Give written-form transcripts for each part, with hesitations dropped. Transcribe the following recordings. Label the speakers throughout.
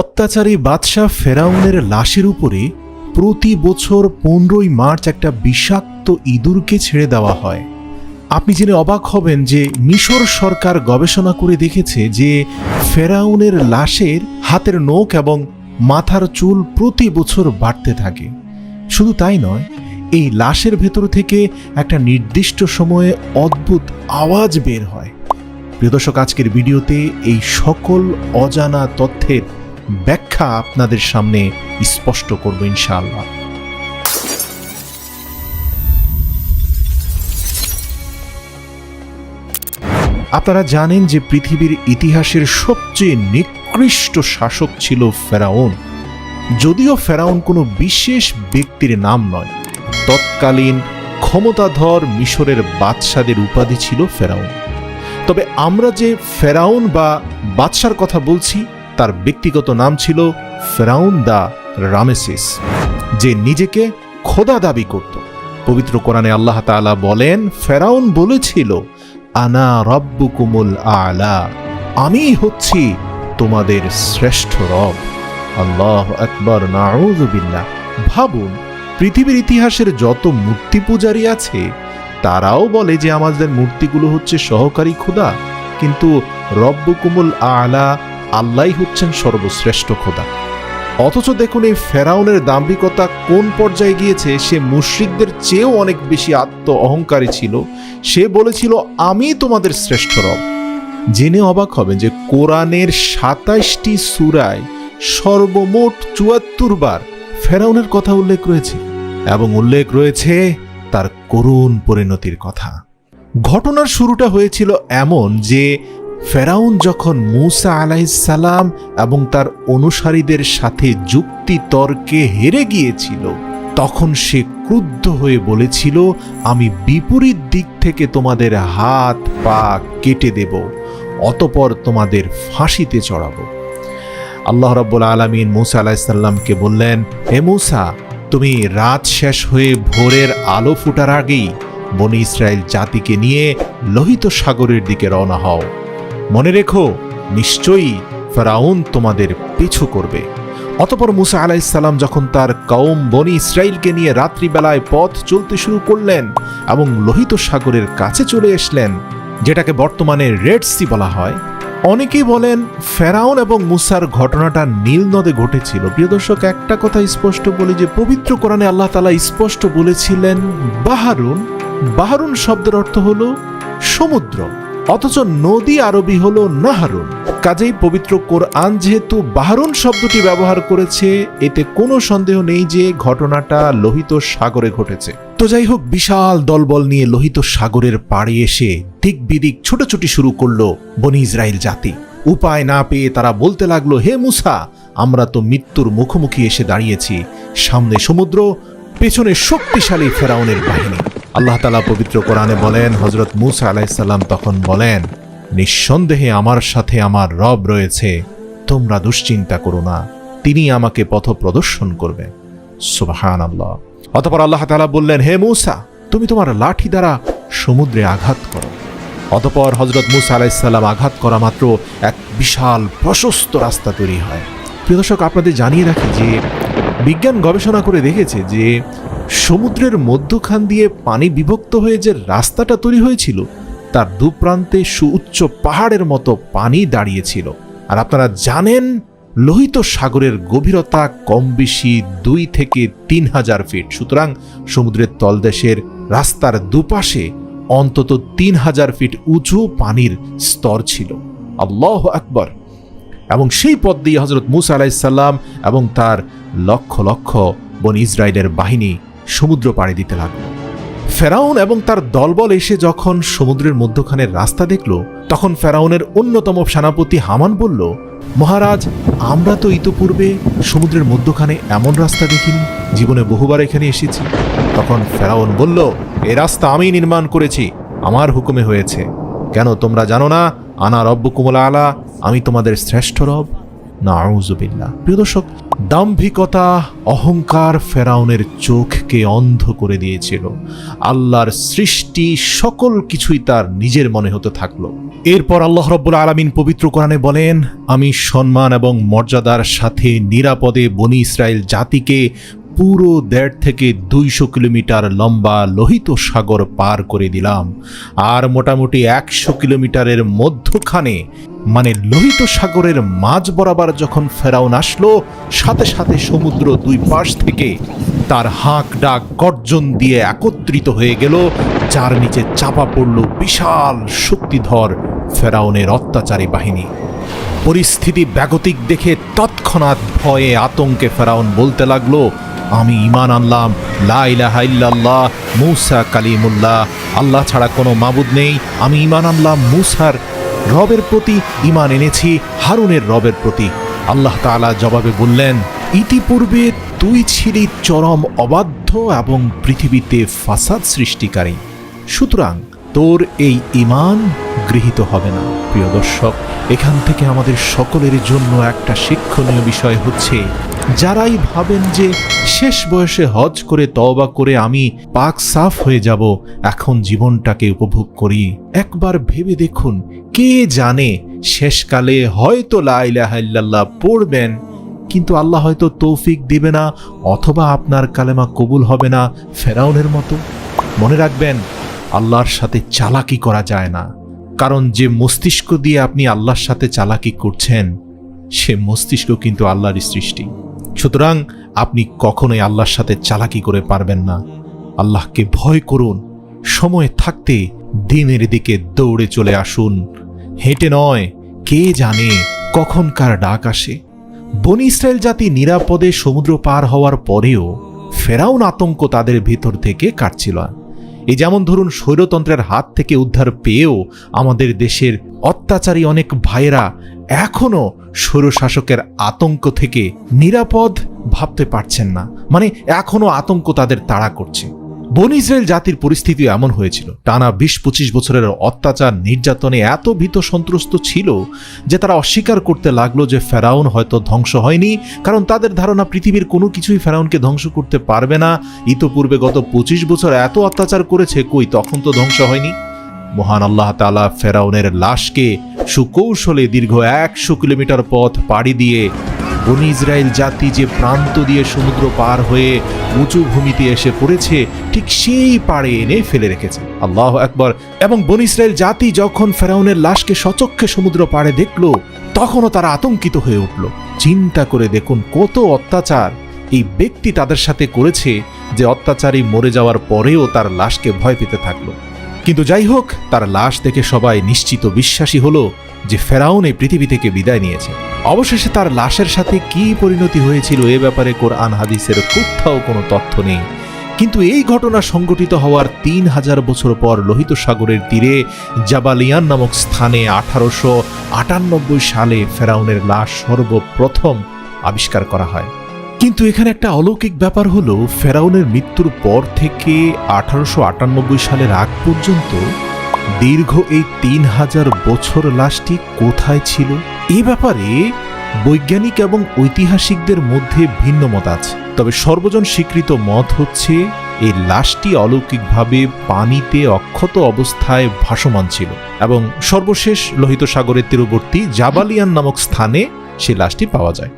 Speaker 1: অত্যাচারী বাদশাহ ফেরাউনের লাশের উপরে প্রতি বছর 15ই মার্চ একটা বিষাক্ত ইঁদুরকে ছেড়ে দেওয়া হয়। আপনি জেনে অবাক হবেন যে মিশর সরকার গবেষণা করে দেখেছে যে ফেরাউনের লাশের হাতের নখ এবং মাথার চুল প্রতি বছর বাড়তে থাকে। শুধু তাই নয়, এই লাশের ভেতর থেকে একটা নির্দিষ্ট সময়ে অদ্ভুত আওয়াজ বের হয়। প্রিয় দর্শক, আজকের ভিডিওতে এই সকল অজানা তথ্যের ব্যাখ্যা আপনাদের সামনে স্পষ্ট করব ইনশাআল্লাহ। আপনারা জানেন যে পৃথিবীর ইতিহাসের সবচেয়ে নিকৃষ্ট শাসক ছিল ফেরাউন। যদিও ফেরাউন কোনো বিশেষ ব্যক্তির নাম নয়, তৎকালীন ক্ষমতাধর মিশরের বাদশাদের উপাধি ছিল ফেরাউন। তবে আমরা যে ফেরাউন বা বাদশার কথা বলছি তার ব্যক্তিগত নাম ছিল ফেরাউন দা রামেসিস, যে নিজেকে খোদা দাবি করত। পবিত্র কোরআনে আল্লাহ তাআলা বলেন, ফেরাউন বলেছিল, আনা রব্বুকুমুল আলা, আমি হচ্ছি তোমাদের শ্রেষ্ঠ রব। আল্লাহু আকবার, নাউযু বিল্লাহ। ভাবুন, পৃথিবীর ইতিহাসের যত মূর্তি পূজারী আছে তারাও বলে যে আমাদের মূর্তিগুলো হচ্ছে সহকারী খোদা, কিন্তু রব্বুকুমুল আলা, আল্লাহই হচ্ছেন সর্বশ্রেষ্ঠ খোদা। অথচ দেখুন এই ফেরাউনের দাম্ভিকতা কোন পর্যায়ে গিয়েছে। সে মুশরিকদের চেয়েও অনেক বেশি আত্ম অহংকারী ছিল। সে বলেছিল, আমি তোমাদের শ্রেষ্ঠ রব। জেনে অবাক হবেন যে কোরআনের 27টি সূরায় সর্বমোট 74 বার ফেরাউনের কথা উল্লেখ রয়েছে, এবং উল্লেখ রয়েছে তার করুণ পরিণতির কথা। ঘটনার শুরুটা হয়েছিল এমন যে ফেরাউন যখন মূসা আলাইহিস সালাম এবং তার অনুসারীদের সাথে যুক্তি তর্কে হেরে গিয়েছিল, তখন সে ক্রুদ্ধ হয়ে বলেছিল, আমি বিপরীত দিক থেকে তোমাদের হাত পা কেটে দেব, অতঃপর তোমাদের ফাঁসিতে চড়াবো। আল্লাহ রাব্বুল আলামিন মূসা আলাইহিস সালামকে বললেন, হে মূসা, তুমি রাত শেষ হয়ে ভোরের আলো ফোটার আগেই বনী ইসরায়েল জাতিকে নিয়ে লোহিত সাগরের দিকে রওনা হও। মনে রেখো, নিশ্চয়ই ফেরাউন তোমাদের পিছু করবে। অতঃপর মূসা আলাইহিস সালাম যখন তার কওম বনী ইসরায়েলকে নিয়ে রাত্রিবেলায় পথ চলতে শুরু করলেন এবং লোহিত সাগরের কাছে চলে আসলেন, যেটাকে বর্তমানে রেড সি বলা হয়, অনেকেই বলেন ফেরাউন এবং মূসার ঘটনাটা নীল নদে ঘটেছিল। প্রিয় দর্শক, একটা কথা স্পষ্ট বলি যে পবিত্র কোরআনে আল্লাহ তাআলা স্পষ্ট বলেছিলেন বাহারুন। বাহারুন শব্দের অর্থ হলো সমুদ্র, অথচ নদী আরবি হলো নাহারুন। কাজেই পবিত্র কোরআন যেহেতু বাহারুন শব্দটি ব্যবহার করেছে, এতে কোনো সন্দেহ নেই যে ঘটনাটা লোহিত সাগরে ঘটেছে। তো যাই হোক, বিশাল দলবল নিয়ে লোহিত সাগরের পাড়ে এসে দিক বিদিক ছুটোছুটি শুরু করলো বনী ইসরায়েল জাতি। উপায় না পেয়ে তারা বলতে লাগলো, হে মূসা, আমরা তো মৃত্যুর মুখোমুখি এসে দাঁড়িয়েছি, সামনে সমুদ্র, পেছনে শক্তিশালী ফেরাউনের বাহিনী। আল্লাহ তাআলা পবিত্র কোরআনে বলেন, হযরত মূসা আলাইহিস সালাম তখন বলেন, নিঃসন্দেহে আমার সাথে আমার রব রয়েছে, তোমরা দুশ্চিন্তা করো না, তিনি আমাকে পথ প্রদর্শন করবেন। সুবহানাল্লাহ। অতঃপর আল্লাহ তাআলা বললেন, হে মূসা, তুমি তোমার লাঠি দ্বারা সমুদ্রে আঘাত করো। অতঃপর হযরত মূসা আলাইহিস সালাম আঘাত করা মাত্র এক বিশাল প্রশস্ত রাস্তা তৈরি হয়। প্রিয় দর্শক, আপনাদের জানিয়ে রাখি যে বিজ্ঞান গবেষণা করে দেখেছে যে সমুদ্রের মধ্যখান দিয়ে পানি বিভক্ত হয়ে যে রাস্তাটা তৈরি হয়েছিল তার দুপ্রান্তে সুউচ্চ পাহাড়ের মতো পানি দাঁড়িয়েছিল। আর আপনারা জানেন লোহিত সাগরের গভীরতা কম বেশি 2 থেকে 3,000 ফিট। সুতরাং সমুদ্রের তলদেশের রাস্তার দুপাশে অন্তত 3,000 ফিট উঁচু পানির স্তর ছিল। আল্লাহু আকবার। এবং সেই পথ দিয়ে হযরত মূসা আলাইহিস সালাম এবং তার লক্ষ লক্ষ বনী ইসরায়েলের বাহিনী সমুদ্র পাড়ি দিতে লাগলো। ফেরাউন এবং তার দলবল এসে যখন সমুদ্রের মধ্যখানের রাস্তা দেখল, তখন ফেরাউনের অন্যতম সেনাপতি হামান বলল, মহারাজ, আমরা তো ইতোপূর্বে সমুদ্রের মধ্যখানে এমন রাস্তা দেখিনি, জীবনে বহুবার এখানে এসেছি। তখন ফেরাউন বলল, এই রাস্তা আমি নির্মাণ করেছি, আমার হুকুমে হয়েছে। কেন তোমরা জানো না, আনা রব্বুকুমুল আলা, আমি তোমাদের শ্রেষ্ঠ রব? নাউযুবিল্লাহ। প্রিয় দর্শক, দাম্ভিকতা, অহংকার ফেরাউনের চোখকে অন্ধ করে দিয়েছিল। আল্লাহর সৃষ্টি সকল কিছুই তার নিজের মনে হতে থাকলো। এরপর আল্লাহ রাব্বুল আলামিন পবিত্র কোরআনে বলেন, আমি সম্মান এবং মর্যাদার সাথে নিরাপদে বনি ইসরায়েল জাতিকে পুরো 1.5 থেকে 200 কিলোমিটার লম্বা লোহিত সাগর পার করে দিলাম। আর মোটামুটি 100 কিলোমিটারের মধ্যখানে মানে লোহিত সাগরের মাঝ বরাবর যখন ফেরাউন আসলো, সাথে সাথে সমুদ্র দুই পাশ থেকে তার হাঁক ডাক গর্জন দিয়ে একত্রিত হয়ে গেল, যার নিচে চাপা পড়ল বিশাল শক্তিধর ফেরাউনের অত্যাচারী বাহিনী। পরিস্থিতি ব্যাগতিক দেখে তৎক্ষণাৎ ভয়ে আতঙ্কে ফেরাউন বলতে লাগলো, আমি ঈমান আনলাম, লা ইলাহা ইল্লাল্লাহ মূসা কালিমুল্লাহ, আল্লাহ ছাড়া কোনো মাবুদ নেই। আমি ঈমান আনলাম মূসার রবের প্রতি, ঈমান এনেছি হারুনের রবের প্রতি। আল্লাহ তাআলা জবাবে বললেন, ইতিপূর্বে তুই ছিলি চরম অবাধ্য এবং পৃথিবীতে ফাসাদ সৃষ্টিকারী, সুতরাং তোর এই ঈমান গৃহীত হবে না। প্রিয় দর্শক, এখান থেকে আমাদের সকলের জন্য একটা শিক্ষণীয় বিষয় হচ্ছে, যারাই ভাবেন যে শেষ বয়সে হজ করে তওবা করে আমি পাক সাফ হয়ে যাব, এখন জীবনটাকে উপভোগ করি, একবার ভেবে দেখুন, কে জানে শেষকালে হয়তো লা ইলাহা ইল্লাল্লাহ পড়বেন, কিন্তু আল্লাহ হয়তো তৌফিক দিবে না, অথবা আপনার কালেমা কবুল হবে না ফেরাউনের মতো। মনে রাখবেন, আল্লাহর সাথে চালাকি করা যায় না, কারণ যে মস্তিষ্ক দিয়ে আপনি আল্লাহর সাথে চালাকি করছেন, সে মস্তিষ্ক কিন্তু আল্লাহরই সৃষ্টি। সুতরাং আপনি কখনোই আল্লাহর সাথে চালাকি করে পারবেন না। আল্লাহকে ভয় করুন, সময় থাকতে দিনের দিকে দৌড়ে চলে আসুন, হেঁটে নয়। কে জানে কখন কার ডাক আসে। বনি ইসরায়েল জাতি নিরাপদে সমুদ্র পার হওয়ার পরেও ফেরাউন আতঙ্ক তাদের ভিতর থেকে কাটছিল না। এই যেমন ধরুন, স্বৈরতন্ত্রের হাত থেকে উদ্ধার পেয়েও আমাদের দেশের অত্যাচারী অনেক ভাইয়েরা এখনো স্বৈরশাসকের আতঙ্ক থেকে নিরাপদ ভাবতে পারছেন না, মানে এখনো আতঙ্ক তাদের তাড়া করছে। বনি ইসরায়েল জাতির পরিস্থিতি এমন হয়েছিল, টানা 20-25 বছরের অত্যাচার নির্যাতনে এত ভীত সন্ত্রস্ত ছিল যে তারা অস্বীকার করতে লাগলো যে ফেরাউন হয়তো ধ্বংস হয়নি, কারণ তাদের ধারণা পৃথিবীর কোনো কিছুই ফেরাউনকে ধ্বংস করতে পারবে না। ইতোপূর্বে গত 25 বছর এত অত্যাচার করেছে, কই তখন তো ধ্বংস হয়নি। মহান আল্লাহ তাআলা ফেরাউনের লাশকে সুকৌশলে দীর্ঘ 100 কিলোমিটার পথ পাড়ি দিয়ে বনি ইসরায়েল জাতি যে প্রান্ত দিয়ে সমুদ্র পার হয়ে উঁচু ভূমিতে এসে পড়েছে, ঠিক সেই পাড়ে এনে ফেলে রেখেছে। আল্লাহু আকবার। এবং বনি ইসরায়েল জাতি যখন ফেরাউনের লাশকে সচক্ষে সমুদ্র পাড়ে দেখল, তখনও তারা আতঙ্কিত হয়ে উঠল। চিন্তা করে দেখুন, কত অত্যাচার এই ব্যক্তি তাদের সাথে করেছে, যে অত্যাচারী মরে যাওয়ার পরেও তার লাশকে ভয় পেতে থাকলো। কিন্তু যাই হোক, তার লাশ দেখে সবাই নিশ্চিত বিশ্বাসী হলো যে ফেরাউন এই পৃথিবী থেকে বিদায় নিয়েছে। অবশেষে তার লাশের সাথে কি পরিণতি হয়েছিল এ ব্যাপারে কোরআন হাদিসের কোথাও কোনো তথ্য নেই। কিন্তু এই ঘটনা সংঘটিত হওয়ার 3000 বছর পর লোহিত সাগরের তীরে জাবালিয়ান নামক স্থানে 1898 সালে ফেরাউনের লাশ সর্বপ্রথম আবিষ্কার করা হয়। কিন্তু এখানে একটা অলৌকিক ব্যাপার হলো, ফেরাউনের মৃত্যুর পর থেকে 1898 সালের আগ পর্যন্ত দীর্ঘ এই 3000 বছর লাশটি কোথায় ছিল, এ ব্যাপারে বৈজ্ঞানিক এবং ঐতিহাসিকদের মধ্যে ভিন্ন মত আছে। তবে সর্বজন স্বীকৃত মত হচ্ছে, এই লাশটি অলৌকিকভাবে পানিতে অক্ষত অবস্থায় ভাসমান ছিল এবং সর্বশেষ লোহিত সাগরের তীরবর্তী জাবালিয়ান নামক স্থানে সেই লাশটি পাওয়া যায়।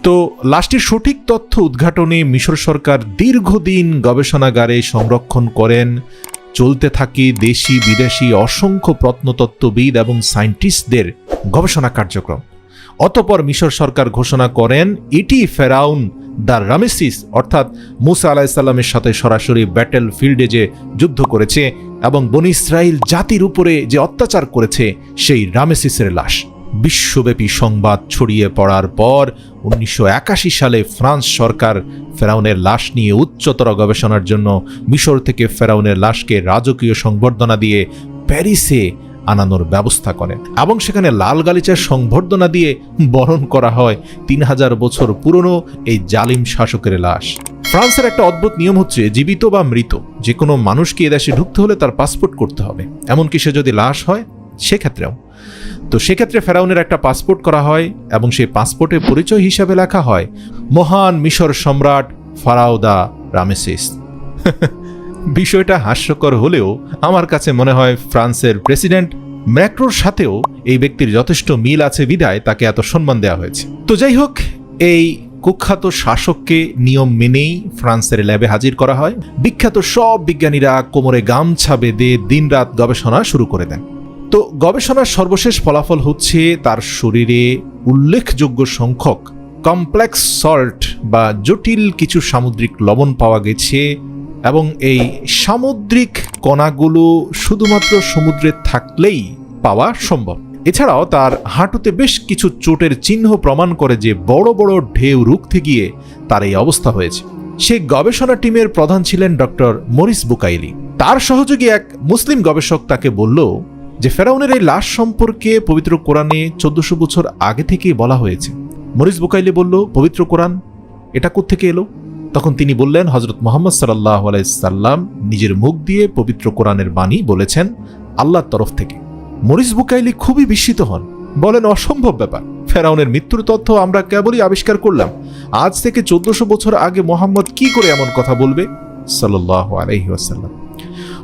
Speaker 1: তো লাশটির সঠিক তথ্য উদ্ঘাটনে মিশর সরকার দীর্ঘদিন গবেষণাগারে সংরক্ষণ করেন। চলতে থাকে দেশি বিদেশি অসংখ্য প্রত্নতত্ত্ববিদ এবং সায়েন্টিস্টদের গবেষণা কার্যক্রম। অতঃপর মিশর সরকার ঘোষণা করেন, এটি ফেরাউন দ্য রামেসিস, অর্থাৎ মূসা আলাইহিস সালামের সাথে সরাসরি ব্যাটেল ফিল্ডে যে যুদ্ধ করেছে এবং বনি ইসরাইল জাতির উপরে যে অত্যাচার করেছে, সেই রামেসিসের লাশ। বিশ্বব্যাপী সংবাদ ছড়িয়ে পড়ার পর 1981 সালে ফ্রান্স সরকার ফেরাউনের লাশ নিয়ে উচ্চতর গবেষণার জন্য মিশর থেকে ফেরাউনের লাশকে রাজকীয় সংবর্ধনা দিয়ে প্যারিসে আনানোর ব্যবস্থা করেন এবং সেখানে লাল গালিচার সংবর্ধনা দিয়ে বরণ করা হয় 3000 বছর পুরনো এই জালিম শাসকের লাশ। ফ্রান্সের একটা অদ্ভুত নিয়ম হচ্ছে, জীবিত বা মৃত যে কোনো মানুষকে এদেশে ঢুকতে হলে তার পাসপোর্ট করতে হবে, এমনকি সে যদি লাশ হয় সেক্ষেত্রেও। তো সেক্ষেত্রে ফেরাউনের একটা পাসপোর্ট করা হয় এবং সেই পাসপোর্টে পরিচয় হিসাবে লেখা হয় মহান মিশর সম্রাট ফারাও দা রামেসিস। বিষয়টা হাস্যকর হলেও আমার কাছে মনে হয় ফ্রান্সের প্রেসিডেন্ট ম্যাক্রোর সাথেও এই ব্যক্তির যথেষ্ট মিল আছে বিধায় তাকে এত সম্মান দেওয়া হয়েছে। তো যাই হোক, এই কুখ্যাত শাসককে নিয়ম মেনেই ফ্রান্সের ল্যাবে হাজির করা হয়। বিখ্যাত সব বিজ্ঞানীরা কোমরে গামছা বেঁধে দিনরাত গবেষণা শুরু করে দেন। তো গবেষণার সর্বশেষ ফলাফল হচ্ছে তার শরীরে উল্লেখযোগ্য সংখ্যক কমপ্লেক্স সল্ট বা জটিল কিছু সামুদ্রিক লবণ পাওয়া গেছে এবং এই সামুদ্রিক কণাগুলো শুধুমাত্র সমুদ্রে থাকলেই পাওয়া সম্ভব। এছাড়াও তার হাঁটুতে বেশ কিছু চোটের চিহ্ন প্রমাণ করে যে বড় বড় ঢেউ রুখতে গিয়ে তার এই অবস্থা হয়েছে। সেই গবেষণা টিমের প্রধান ছিলেন ডক্টর মরিস বুকাইলি। তার সহযোগী এক মুসলিম গবেষক তাকে বলল যে ফেরাউনের এই লাশ সম্পর্কে পবিত্র কোরআনে 1400 বছর আগে থেকেই বলা হয়েছে। মরিস বুকাইলি বলল, পবিত্র কোরআন এটা কোত্থেকে এলো? তখন তিনি বললেন, হযরত মুহাম্মদ সাল্লাল্লাহু আলাইহি সাল্লাম নিজের মুখ দিয়ে পবিত্র কোরআনের বাণী বলেছেন আল্লাহর তরফ থেকে। মরিস বুকাইলি খুবই বিস্মিত হন, বলেন, অসম্ভব ব্যাপার, ফেরাউনের মৃত্যুর তথ্য আমরা কেবলই আবিষ্কার করলাম, আজ থেকে 1400 বছর আগে মুহাম্মদ কি করে এমন কথা বলবে সাল্লাল্লাহু আলাইহি ওয়াসাল্লাম।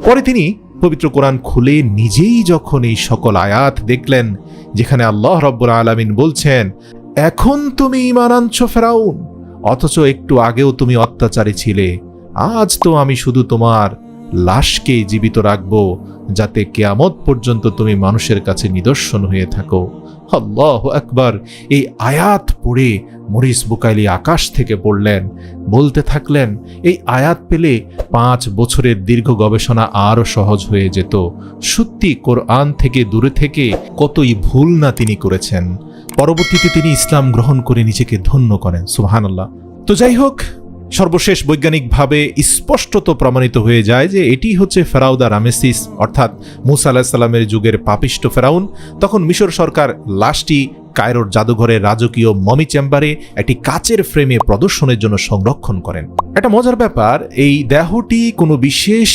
Speaker 1: পরে তিনি পবিত্র কোরআন খুলে নিজেই যখন এই সকল আয়াত দেখলেন যেখানে আল্লাহ রাব্বুল আলামিন বলছেন, এখন তুমি ঈমান আনছো ফেরাউন, অথচ একটু আগেও তুমি অত্যাচারী ছিলে, আজ তো আমি শুধু তোমার লাশকে জীবিত রাখব যাতে কিয়ামত পর্যন্ত তুমি মানুষের কাছে নিদর্শন হয়ে থাকো। আল্লাহু আকবার। এই আয়াত পড়ে মরিস বুকাইলি আকাশ থেকে পড়লেন, বলতে থাকলেন, এই আয়াত পেলে 5 বছরের দীর্ঘ গবেষণা আরও সহজ হয়ে যেত। সত্যি কোরআন থেকে দূরে থেকে কতই ভুল না তিনি করেছেন। পরবর্তীতে তিনি ইসলাম গ্রহণ করে নিজেকে ধন্য করেন। সুবহানাল্লাহ। তো যাই হোক, সর্বশেষ বৈজ্ঞানিকভাবে স্পষ্টত প্রমাণিত হয়ে যায় যে এটি হচ্ছে ফেরাও দা রামেসিস, অর্থাৎ মুসা আলাইহিস সালামের যুগের পাপিষ্ট ফেরাউন। তখন মিশর সরকার লাশটি কায়রোর জাদুঘরের রাজকীয় মমি চেম্বারে একটি কাচের ফ্রেমে প্রদর্শনের জন্য সংরক্ষণ করেন। একটা মজার ব্যাপার, এই দেহটি কোনো বিশেষ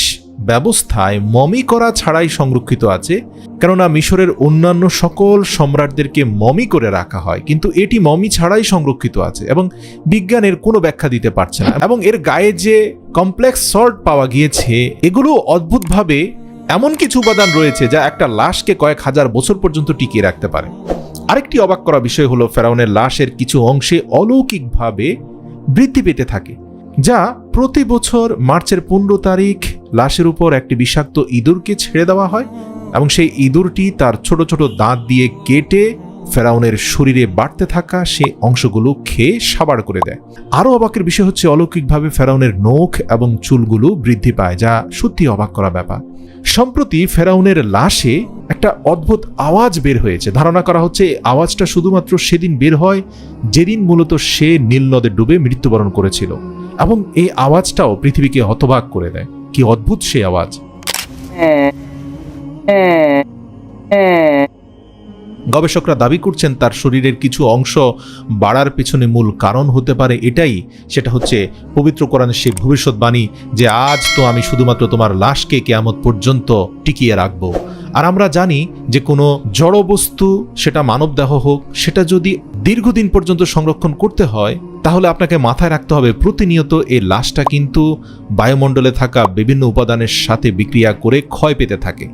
Speaker 1: ব্যবস্থায় মমি করা ছাড়াই সংরক্ষিত আছে, কেননা মিশরের অন্যান্য সকল সম্রাটদেরকে মমি করে রাখা হয়, কিন্তু এটি মমি ছাড়াই সংরক্ষিত আছে এবং বিজ্ঞানের কোনো ব্যাখ্যা দিতে পারছে না। এবং এর গায়ে যে কমপ্লেক্স সল্ট পাওয়া গিয়েছে, এগুলো অদ্ভুতভাবে এমন কিছু উপাদান রয়েছে যা একটা লাশকে কয়েক হাজার বছর পর্যন্ত টিকিয়ে রাখতে পারে। আরেকটি অবাক করা বিষয় হলো ফেরাউনের লাশের কিছু অংশে অলৌকিকভাবে বৃদ্ধি পেতে থাকে, যা প্রতি বছর মার্চের 15 তারিখ লাশের উপর একটি বিষাক্ত ইঁদুরকে ছেড়ে দেওয়া হয় এবং সেই ইঁদুরটি তার ছোট ছোট দাঁত দিয়ে কেটে ফেরাউনের শরীরে বাড়তে থাকা সেই অংশগুলো খেয়ে সাবাড় করে দেয়। আরও অবাকের বিষয় হচ্ছে অলৌকিকভাবে ফেরাউনের নখ এবং চুলগুলো বৃদ্ধি পায়, যা সত্যি অবাক করা ব্যাপার। সম্প্রতি ফেরাউনের লাশে একটা অদ্ভুত আওয়াজ বের হয়েছে। ধারণা করা হচ্ছে এই আওয়াজটা শুধুমাত্র সেদিন বের হয় যেদিন মূলত সে নীল নদে ডুবে মৃত্যুবরণ করেছিল, এবং এই আওয়াজটাও পৃথিবীকে হতবাক করে দেয়। কি অদ্ভুত সেই আওয়াজ! গবেষকরা দাবি করছেন তার শরীরের কিছু অংশ বাড়ার পিছনে মূল কারণ হতে পারে এটাই, সেটা হচ্ছে পবিত্র কোরআনের সেই ভবিষ্যৎবাণী যে আজ তো আমি শুধুমাত্র তোমার লাশকে কিয়ামত পর্যন্ত টিকিয়ে রাখব। আর আমরা জানি যে কোনো জড় বস্তু, সেটা মানবদেহ হোক, সেটা যদি দীর্ঘদিন পর্যন্ত সংরক্ষণ করতে হয় তাহলে আপনাকে মাথায় রাখতে হবে প্রতিনিয়ত এই লাশটা কিন্তু বায়ুমণ্ডলে থাকা বিভিন্ন উপাদানের সাথে বিক্রিয়া করে ক্ষয় পেতে থাকে।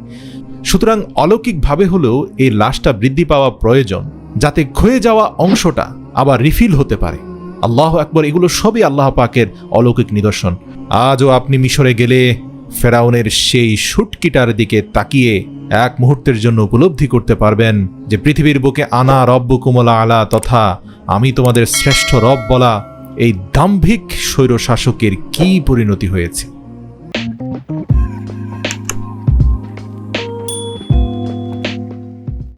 Speaker 1: সুতরাং অলৌকিকভাবে হলেও এই লাশটা বৃদ্ধি পাওয়া প্রয়োজন যাতে ক্ষয়ে যাওয়া অংশটা আবার রিফিল হতে পারে। আল্লাহু আকবার। এগুলো সবই আল্লাহ পাকের অলৌকিক নিদর্শন। আজও আপনি মিশরে গেলে ফেরাউনের সেই শুটকিটার দিকে তাকিয়ে এক মুহূর্তের জন্য উপলব্ধি করতে পারবেন যে পৃথিবীর বুকে আনা রব্বুকুমুল আলা তথা আমি তোমাদের শ্রেষ্ঠ রব বলা এই দাম্ভিক স্বৈর শাসকের কি পরিণতি হয়েছে।